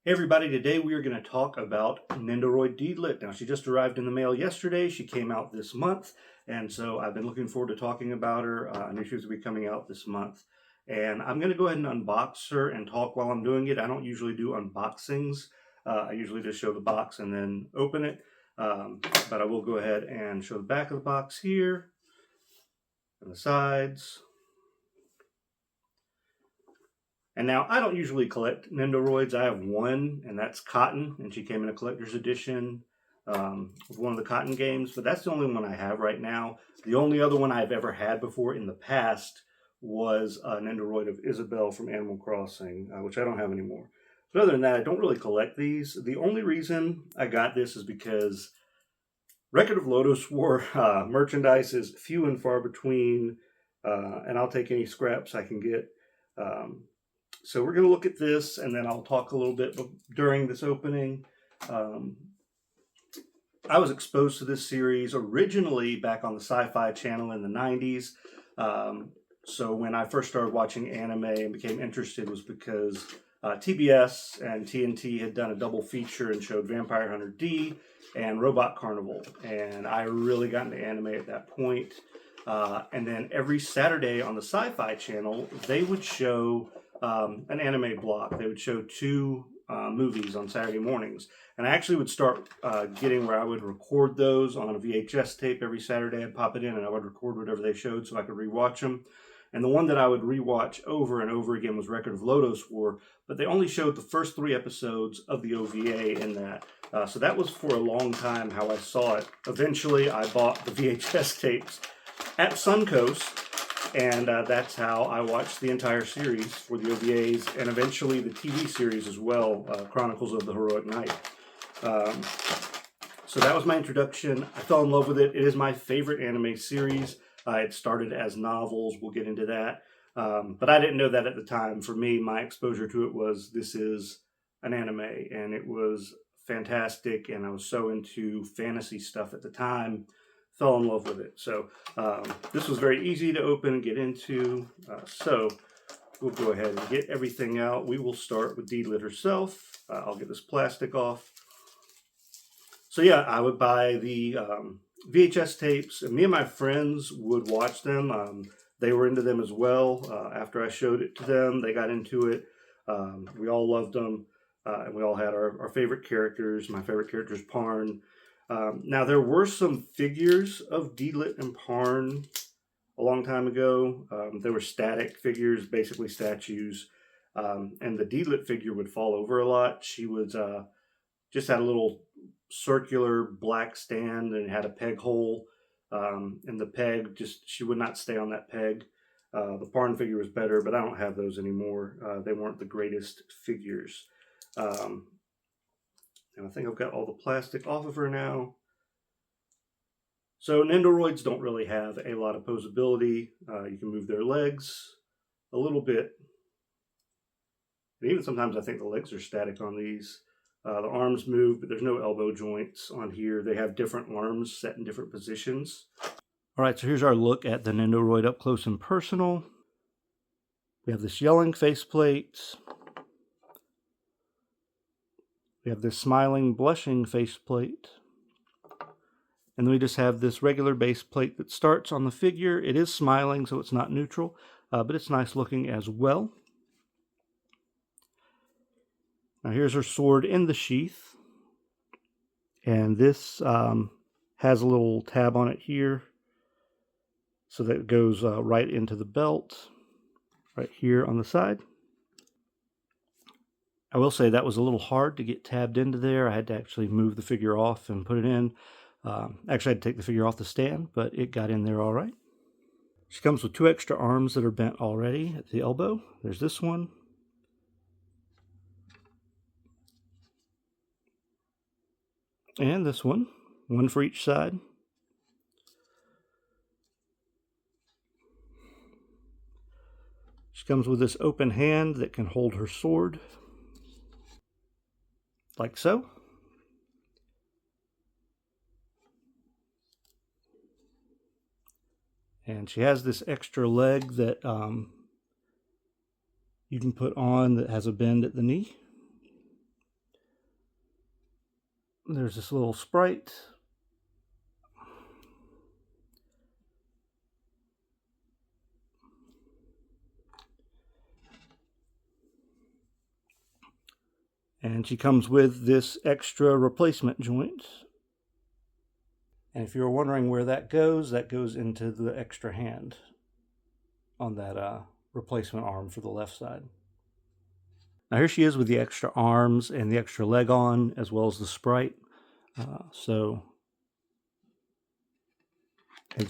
Hey everybody, today we are going to talk about Nendoroid Deedlit. Now she just arrived in the mail yesterday, she came out this month, and so I've been looking forward to talking about her. I knew she was going to be coming out this month. And I'm going to go ahead and unbox her and talk while I'm doing it. I don't usually do unboxings, I usually just show the box and then open it. But I will go ahead and show the back of the box here, and the sides. And now, I don't usually collect Nendoroids. I have one, and that's Cotton, and she came in a collector's edition with one of the Cotton games, but that's the only one I have right now. The only other one I've ever had before in the past was a Nendoroid of Isabelle from Animal Crossing, which I don't have anymore. But other than that, I don't really collect these. The only reason I got this is because Record of Lodoss War merchandise is few and far between, and I'll take any scraps I can get. So we're going to look at this, and then I'll talk a little bit during this opening. I was exposed to this series originally back on the Sci-Fi Channel in the 90s. So when I first started watching anime and became interested was because TBS and TNT had done a double feature and showed Vampire Hunter D and Robot Carnival. And I really got into anime at that point. And then every Saturday on the Sci-Fi Channel, they would show an anime block. They would show two movies on Saturday mornings. And I actually would start getting where I would record those on a VHS tape every Saturday. I'd pop it in and I would record whatever they showed so I could rewatch them. And the one that I would rewatch over and over again was Record of Lodoss War, but they only showed the first 3 episodes of the OVA in that. So that was for a long time how I saw it. Eventually, I bought the VHS tapes at Suncoast, and that's how I watched the entire series for the OVAs, and eventually the TV series as well, Chronicles of the Heroic Knight. So that was my introduction. I fell in love with it. It is my favorite anime series. It started as novels. We'll get into that. But I didn't know that at the time. For me, my exposure to it was, this is an anime, and it was fantastic, and I was so into fantasy stuff at the time. Fell in love with it. So this was very easy to open and get into. So we'll go ahead and get everything out. We will start with Deedlit herself. I'll get this plastic off. So yeah, I would buy the VHS tapes, and me and my friends would watch them. They were into them as well. After I showed it to them, they got into it. We all loved them, and we all had our favorite characters. My favorite character is Parn. Now, there were some figures of Deedlit and Parn a long time ago. There were static figures, basically statues, and the Deedlit figure would fall over a lot. She was just had a little circular black stand and had a peg hole, and the peg, she would not stay on that peg. The Parn figure was better, but I don't have those anymore. They weren't the greatest figures. And I think I've got all the plastic off of her now. So Nendoroids don't really have a lot of posability. You can move their legs a little bit. And even sometimes I think the legs are static on these. The arms move, but there's no elbow joints on here. They have different arms set in different positions. All right, so here's our look at the Nendoroid up close and personal. We have this yelling faceplate. We have this smiling, blushing faceplate. And then we just have this regular base plate that starts on the figure. It is smiling, so it's not neutral, but it's nice looking as well. Now here's her sword in the sheath. And this has a little tab on it here, so that it goes right into the belt, right here on the side. I will say that was a little hard to get tabbed into there. I had to actually move the figure off and put it in. Actually, I had to take the figure off the stand, but it got in there all right. She comes with 2 extra arms that are bent already at the elbow. There's this one. And this one for each side. She comes with this open hand that can hold her sword, like so. And she has this extra leg that you can put on that has a bend at the knee. there's this little sprite. And she comes with this extra replacement joint. And if you're wondering where that goes into the extra hand on that replacement arm for the left side. Now here she is with the extra arms and the extra leg on, as well as the sprite. And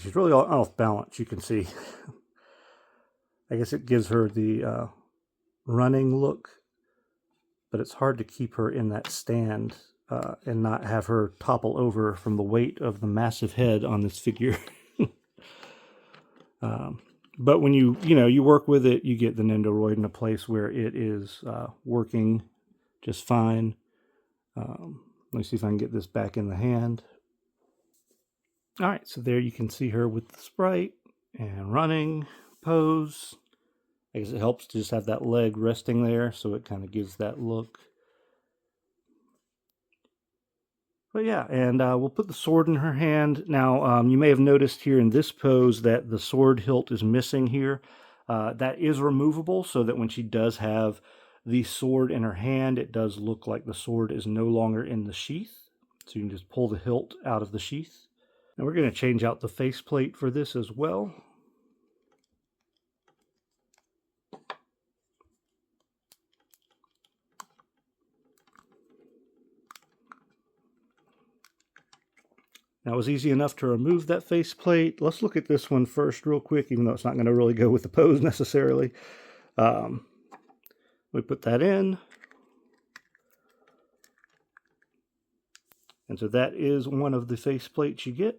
she's really off balance, you can see. I guess it gives her the running look, but it's hard to keep her in that stand and not have her topple over from the weight of the massive head on this figure. But when you work with it, you get the Nendoroid in a place where it is working just fine. Let me see if I can get this back in the hand. All right, so there you can see her with the sprite and running pose. I guess it helps to just have that leg resting there, so it kind of gives that look. But yeah, and we'll put the sword in her hand. Now, you may have noticed here in this pose that the sword hilt is missing here. That is removable, so that when she does have the sword in her hand, it does look like the sword is no longer in the sheath. So you can just pull the hilt out of the sheath. Now we're going to change out the faceplate for this as well. Now it was easy enough to remove that faceplate. Let's look at this one first real quick, even though it's not going to really go with the pose necessarily. We put that in. And so that is one of the faceplates you get.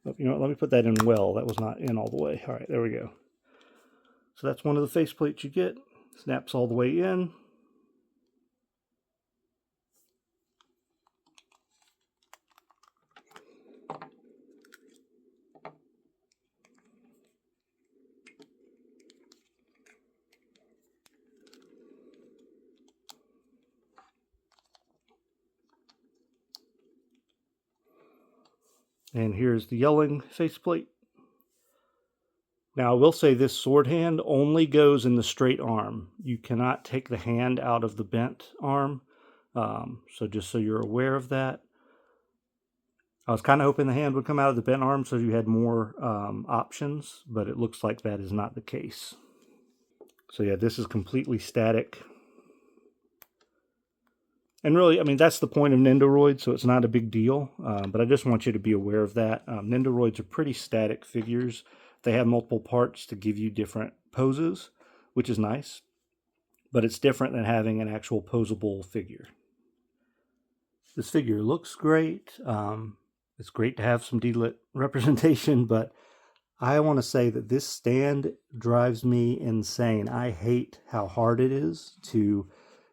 Oh, you know what, let me put that in well. That was not in all the way. All right, there we go. So that's one of the faceplates you get. Snaps all the way in. And here's the yelling faceplate. Now, I will say this sword hand only goes in the straight arm. You cannot take the hand out of the bent arm. So just so you're aware of that. I was kind of hoping the hand would come out of the bent arm so you had more options, but it looks like that is not the case. So yeah, this is completely static. And really, I mean, that's the point of Nendoroid, so it's not a big deal. But I just want you to be aware of that. Nendoroids are pretty static figures. They have multiple parts to give you different poses, which is nice. But it's different than having an actual posable figure. This figure looks great. It's great to have some Deedlit representation, but I want to say that this stand drives me insane. I hate how hard it is to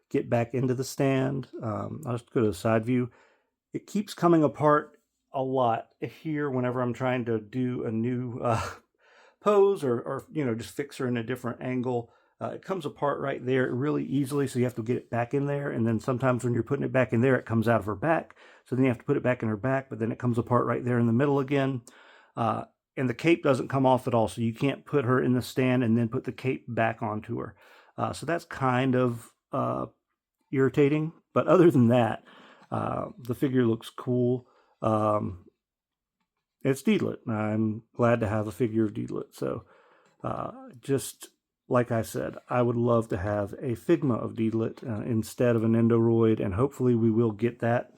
get back into the stand. I'll just go to the side view. It keeps coming apart a lot here whenever I'm trying to do a new pose or just fix her in a different angle. It comes apart right there really easily, so you have to get it back in there. And then sometimes when you're putting it back in there, it comes out of her back. So then you have to put it back in her back, but then it comes apart right there in the middle again. And the cape doesn't come off at all, so you can't put her in the stand and then put the cape back onto her. So that's kind of irritating. But other than that, the figure looks cool. It's Deedlit. I'm glad to have a figure of Deedlit. So just like I said, I would love to have a Figma of Deedlit instead of a Nendoroid, and hopefully we will get that.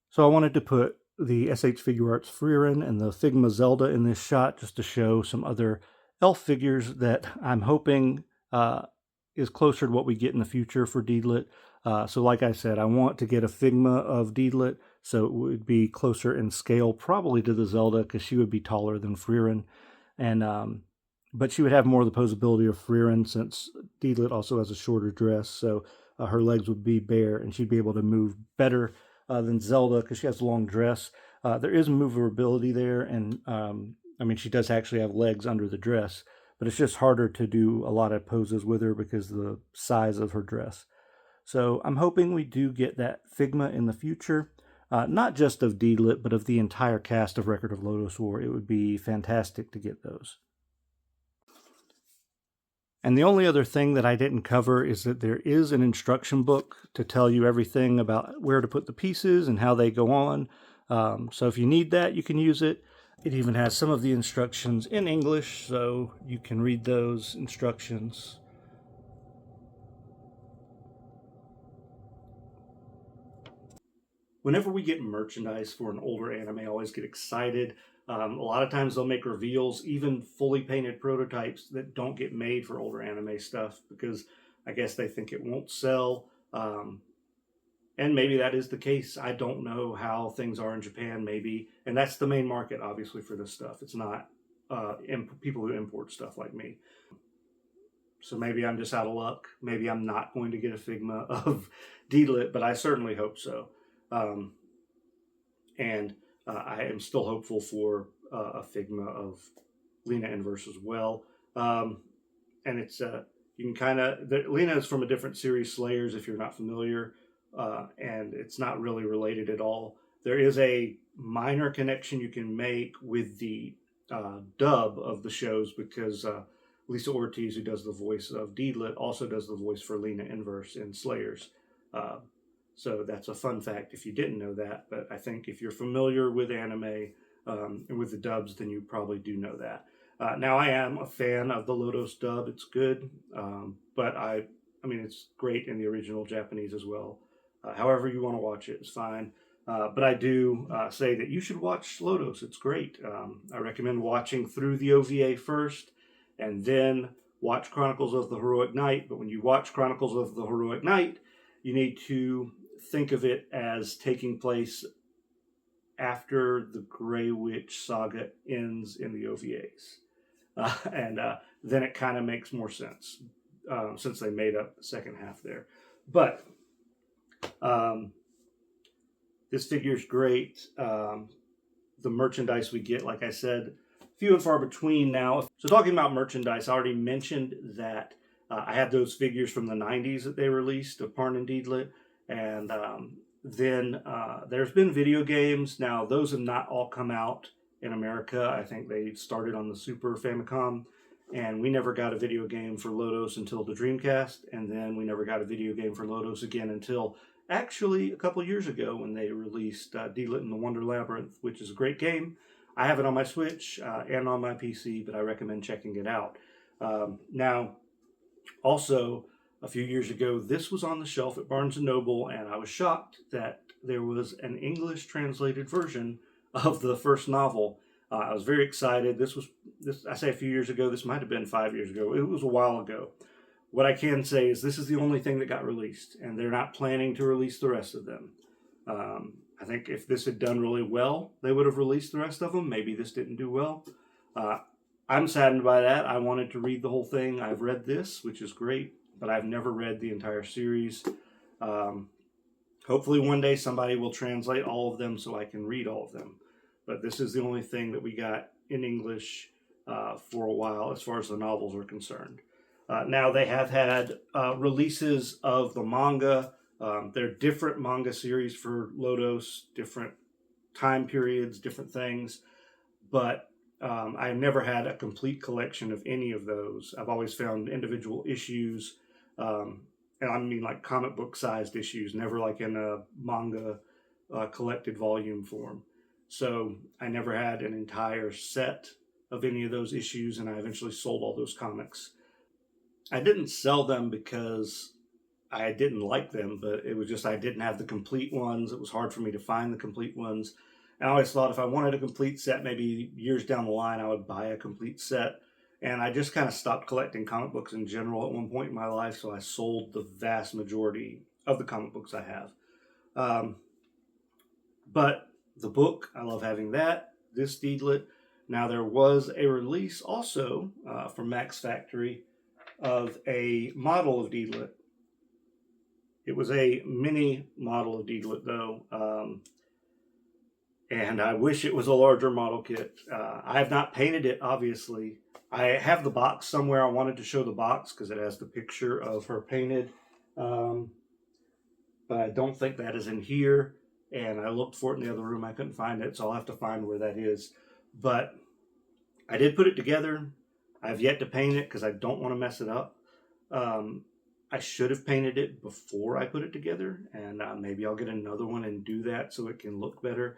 So I wanted to put the SH Figuarts Frieren and the Figma Zelda in this shot just to show some other elf figures that I'm hoping is closer to what we get in the future for Deedlit. So like I said, I want to get a Figma of Deedlit, so it would be closer in scale probably to the Zelda because she would be taller than Frieren. And but she would have more of the posability of Frieren since Deedlit also has a shorter dress, so her legs would be bare and she'd be able to move better than Zelda because she has a long dress. There is maneuverability there, and I mean, she does actually have legs under the dress, but it's just harder to do a lot of poses with her because of the size of her dress. So I'm hoping we do get that Figma in the future, not just of Deedlit, but of the entire cast of Record of Lodoss War. It would be fantastic to get those. And the only other thing that I didn't cover is that there is an instruction book to tell you everything about where to put the pieces and how they go on. So if you need that, you can use it. It even has some of the instructions in English, so you can read those instructions. Whenever we get merchandise for an older anime, I always get excited. A lot of times they'll make reveals, even fully painted prototypes that don't get made for older anime stuff because I guess they think it won't sell. And maybe that is the case. I don't know how things are in Japan, maybe. And that's the main market, obviously, for this stuff. It's not people who import stuff like me. So maybe I'm just out of luck. Maybe I'm not going to get a Figma of Deedlit, but I certainly hope so. I am still hopeful for a Figma of Lena Inverse as well. And it's you can kind of Lena is from a different series, Slayers, if you're not familiar, and it's not really related at all. There is a minor connection you can make with the dub of the shows because Lisa Ortiz, who does the voice of Deedlit, also does the voice for Lena Inverse in Slayers. So that's a fun fact if you didn't know that. But I think if you're familiar with anime and with the dubs, then you probably do know that. Now, I am a fan of the Lodoss dub. It's good. But I mean, it's great in the original Japanese as well. However you want to watch it is fine. But I do say that you should watch Lodoss. It's great. I recommend watching through the OVA first and then watch Chronicles of the Heroic Knight. But when you watch Chronicles of the Heroic Knight, you need to think of it as taking place after the Grey Witch saga ends in the OVAs. And then it kind of makes more sense since they made up the second half there. But this figure's great. The merchandise we get, like I said, few and far between now. So talking about merchandise, I already mentioned that I had those figures from the 90s that they released of Parn and Deedlit. And then there's been video games. Now, those have not all come out in America. I think they started on the Super Famicom. And we never got a video game for Lodoss until the Dreamcast. And then we never got a video game for Lodoss again until actually a couple years ago when they released Deedlit in the Wonder Labyrinth, which is a great game. I have it on my Switch and on my PC, but I recommend checking it out. Now, also, a few years ago, this was on the shelf at Barnes & Noble, and I was shocked that there was an English translated version of the first novel. I was very excited. I say a few years ago, this might have been 5 years ago. It was a while ago. What I can say is this is the only thing that got released, and they're not planning to release the rest of them. I think if this had done really well, they would have released the rest of them. Maybe this didn't do well. I'm saddened by that. I wanted to read the whole thing. I've read this, which is great, but I've never read the entire series. Hopefully one day somebody will translate all of them so I can read all of them. But this is the only thing that we got in English for a while as far as the novels are concerned. Now they have had releases of the manga. There are different manga series for Lodoss, different time periods, different things. But I've never had a complete collection of any of those. I've always found individual issues, and I mean like comic book sized issues, never like in a manga collected volume form. So I never had an entire set of any of those issues, and I eventually sold all those comics. I didn't sell them because I didn't like them, but it was just I didn't have the complete ones. It was hard for me to find the complete ones. I always thought if I wanted a complete set, maybe years down the line, I would buy a complete set. And I just kind of stopped collecting comic books in general at one point in my life, so I sold the vast majority of the comic books I have. But the book, I love having that. This Deedlit. Now, there was a release also from Max Factory of a model of Deedlit. It was a mini model of Deedlit, though. And I wish it was a larger model kit. I have not painted it, obviously, I have the box somewhere. I wanted to show the box because it has the picture of her painted. Um, but I don't think that is in here. And I looked for it in the other room. I couldn't find it, so I'll have to find where that is. But I did put it together. I've yet to paint it because I don't want to mess it up. I should have painted it before I put it together, and maybe I'll get another one and do that so it can look better.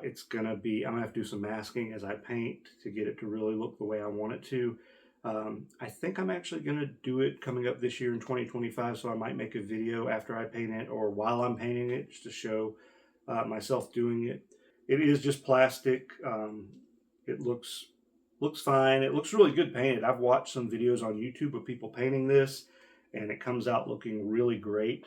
It's gonna be, I'm gonna have to do some masking as I paint to get it to really look the way I want it to. I think I'm actually gonna do it coming up this year in 2025, so I might make a video after I paint it or while I'm painting it just to show myself doing it. It is just plastic. It looks fine. It looks really good painted. I've watched some videos on YouTube of people painting this, and it comes out looking really great.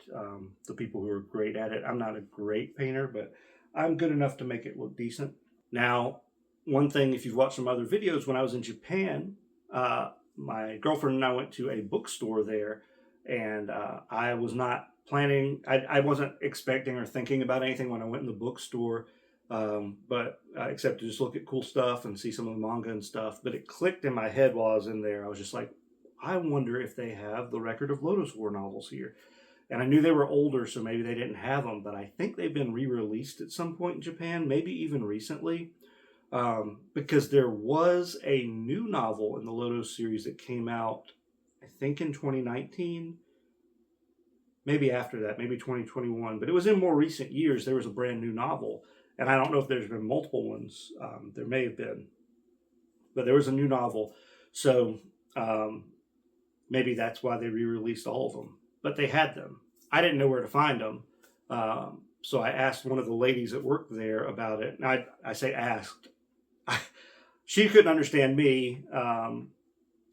The people who are great at it. I'm not a great painter, but I'm good enough to make it look decent. Now, one thing, if you've watched some other videos, when I was in Japan, my girlfriend and I went to a bookstore there, and I was not planning, I wasn't expecting or thinking about anything when I went in the bookstore, but except to just look at cool stuff and see some of the manga and stuff. But it clicked in my head while I was in there. I was just like, I wonder if they have the Record of Lodoss War novels here. And I knew they were older, so maybe they didn't have them, but I think they've been re-released at some point in Japan, maybe even recently, because there was a new novel in the Lodoss series that came out, I think in 2019, maybe after that, maybe 2021, but it was in more recent years. There was a brand new novel, and I don't know if there's been multiple ones. There may have been, but there was a new novel, so maybe that's why they re-released all of them. But they had them. I didn't know where to find them. So I asked one of the ladies that worked there about it. And I say asked. She couldn't understand me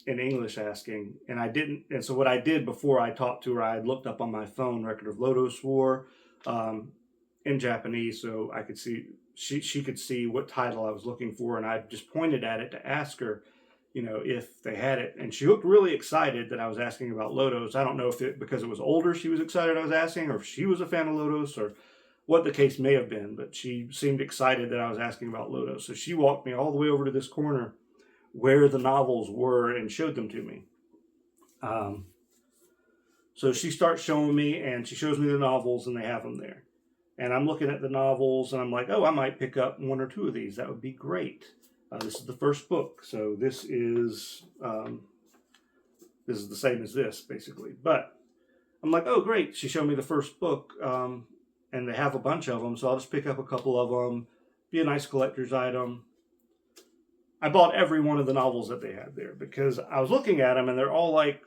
in English asking. And I didn't. And so what I did before I talked to her, I had looked up on my phone Record of Lodoss War in Japanese so I could see, she could see what title I was looking for. And I just pointed at it to ask her, you know, if they had it. And she looked really excited that I was asking about Lodoss. I don't know if it, because it was older, she was excited I was asking, or if she was a fan of Lodoss, or what the case may have been. But she seemed excited that I was asking about Lodoss. So she walked me all the way over to this corner where the novels were and showed them to me. So she starts showing me, and she shows me the novels, and they have them there. And I'm looking at the novels, and I'm like, oh, I might pick up one or two of these. That would be great. This is the first book, so this is the same as this, basically. But I'm like, oh, great. She showed me the first book, and they have a bunch of them, so I'll just pick up a couple of them. Be a nice collector's item. I bought every one of the novels that they had there because I was looking at them, and they're all like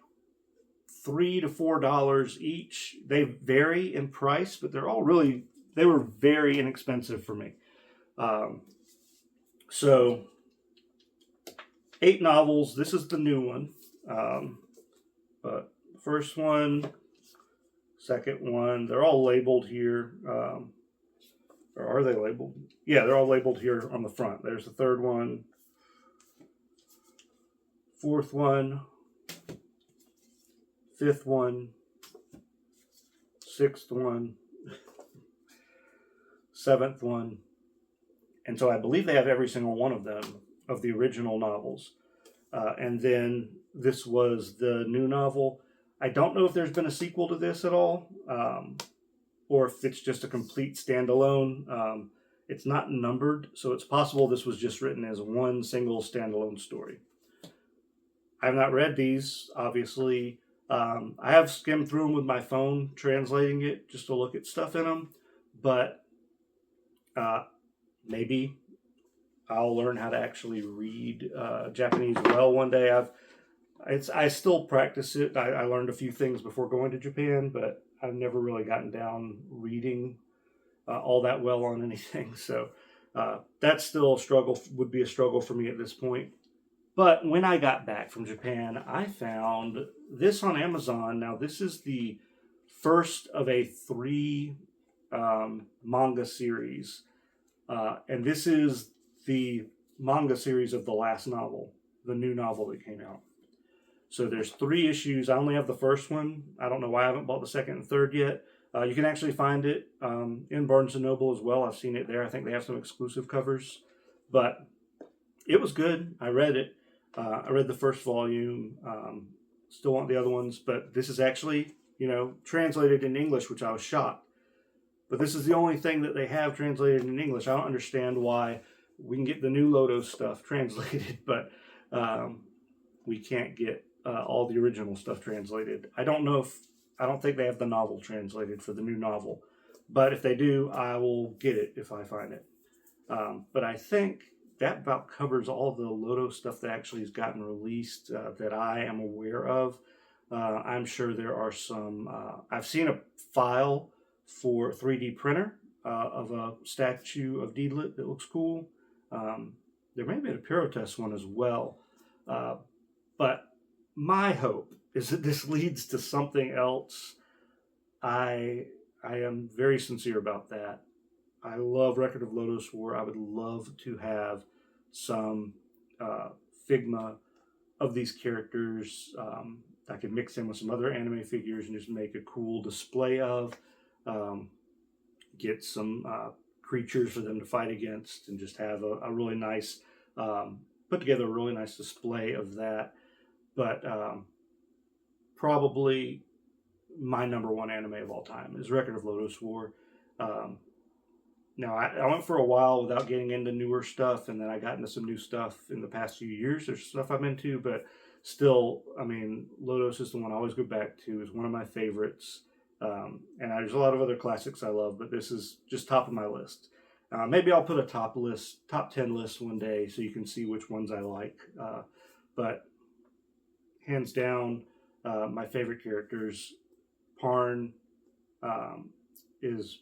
$3 to $4 each. They vary in price, but they're all really, they were very inexpensive for me. So 8 novels. This is the new one. But first one, second one, they're all labeled here. Or are they labeled? Yeah, they're all labeled here on the front. There's the third one, fourth one, fifth one, sixth one, seventh one. And so I believe they have every single one of them, of the original novels. And then this was the new novel. I don't know if there's been a sequel to this at all, or if it's just a complete standalone. It's not numbered, so it's possible this was just written as one single standalone story. I have not read these, obviously. I have skimmed through them with my phone, translating it just to look at stuff in them, but maybe I'll learn how to actually read Japanese well one day. I still practice it. I learned a few things before going to Japan, but I've never really gotten down reading all that well on anything. So that's still a struggle, would be a struggle for me at this point. But when I got back from Japan, I found this on Amazon. Now, this is the first of a 3 manga series. And this is the manga series of the last novel, the new novel that came out. So there's 3 issues. I only have the first one. I don't know why I haven't bought the second and third yet. You can actually find it in Barnes & Noble as well. I've seen it there. I think they have some exclusive covers. But it was good. I read it. I read the first volume. Still want the other ones, but this is actually, translated in English, which I was shocked. But this is the only thing that they have translated in English. I don't understand why we can get the new Lodoss stuff translated, but we can't get all the original stuff translated. I don't think they have the novel translated for the new novel. But if they do, I will get it if I find it. But I think that about covers all the Lodoss stuff that actually has gotten released that I am aware of. I'm sure there are some. I've seen a file for 3D printer of a statue of Deedlit that looks cool. There may be a Pyrotest one as well. But my hope is that this leads to something else. I am very sincere about that. I love Record of Lodoss War. I would love to have some Figma of these characters. I could mix in with some other anime figures and just make a cool display of. Get some creatures for them to fight against and just have a really nice, put together a really nice display of that. But probably my #1 anime of all time is Record of Lodoss War. Now, I went for a while without getting into newer stuff, and then I got into some new stuff in the past few years. There's stuff I'm into, but still, I mean, Lodoss is the one I always go back to. It's one of my favorites. And there's a lot of other classics I love, but this is just top of my list. Maybe I'll put a top 10 list one day so you can see which ones I like. But hands down, my favorite characters, Parn is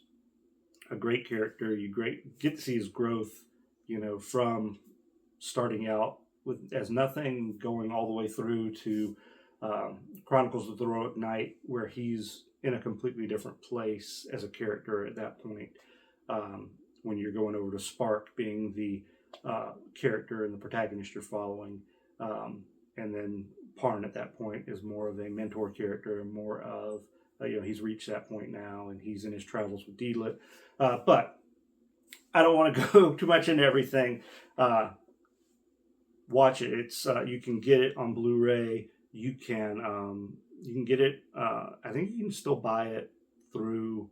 a great character. You get to see his growth, from starting out as nothing, going all the way through to Chronicles of the Heroic Knight, where he's in a completely different place as a character at that point. When you're going over to Spark being the character and the protagonist you're following, and then Parn at that point is more of a mentor character and more of he's reached that point now and he's in his travels with Deedlit. But I don't want to go too much into everything. Watch it. It's you can get it on Blu-ray. You can get it. I think you can still buy it through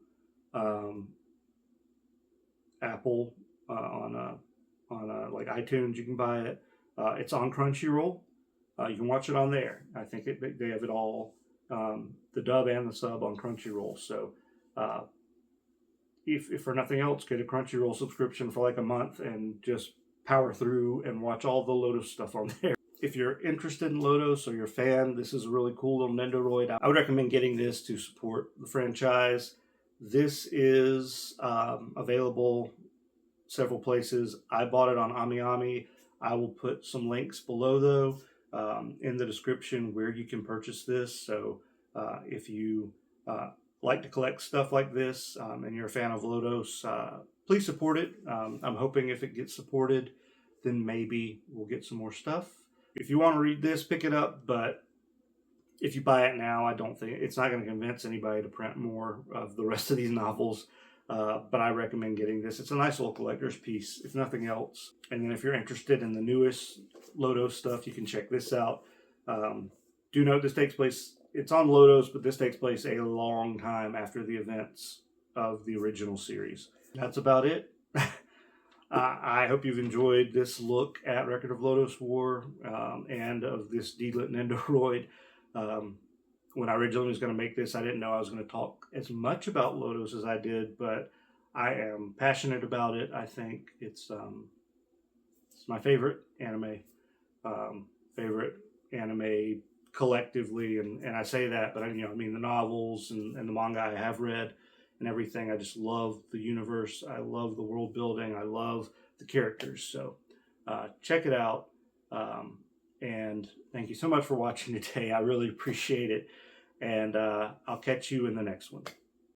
Apple on like iTunes. You can buy it. It's on Crunchyroll. You can watch it on there. I think they have it all, the dub and the sub on Crunchyroll. So if for nothing else, get a Crunchyroll subscription for like a month and just power through and watch all the Lodoss stuff on there. If you're interested in Lodoss or you're a fan, this is a really cool little Nendoroid. I would recommend getting this to support the franchise. This is available several places. I bought it on AmiAmi. I will put some links below, though, in the description where you can purchase this. So if you like to collect stuff like this and you're a fan of Lodoss, please support it. I'm hoping if it gets supported, then maybe we'll get some more stuff. If you want to read this, pick it up, but if you buy it now, I don't think it's not going to convince anybody to print more of the rest of these novels. But I recommend getting this. It's a nice little collector's piece, if nothing else. And then if you're interested in the newest Lodoss stuff, you can check this out. Do note this takes place, it's on Lodoss, but this takes place a long time after the events of the original series. That's about it. I hope you've enjoyed this look at Record of Lodoss War and of this Deedlit Nendoroid. When I originally was going to make this, I didn't know I was going to talk as much about Lodoss as I did, but I am passionate about it. I think it's my favorite anime, collectively, and I say that, but I mean the novels and the manga I have read and everything. I just love the universe. I love the world building. I love the characters. So check it out. And thank you so much for watching today. I really appreciate it. And I'll catch you in the next one.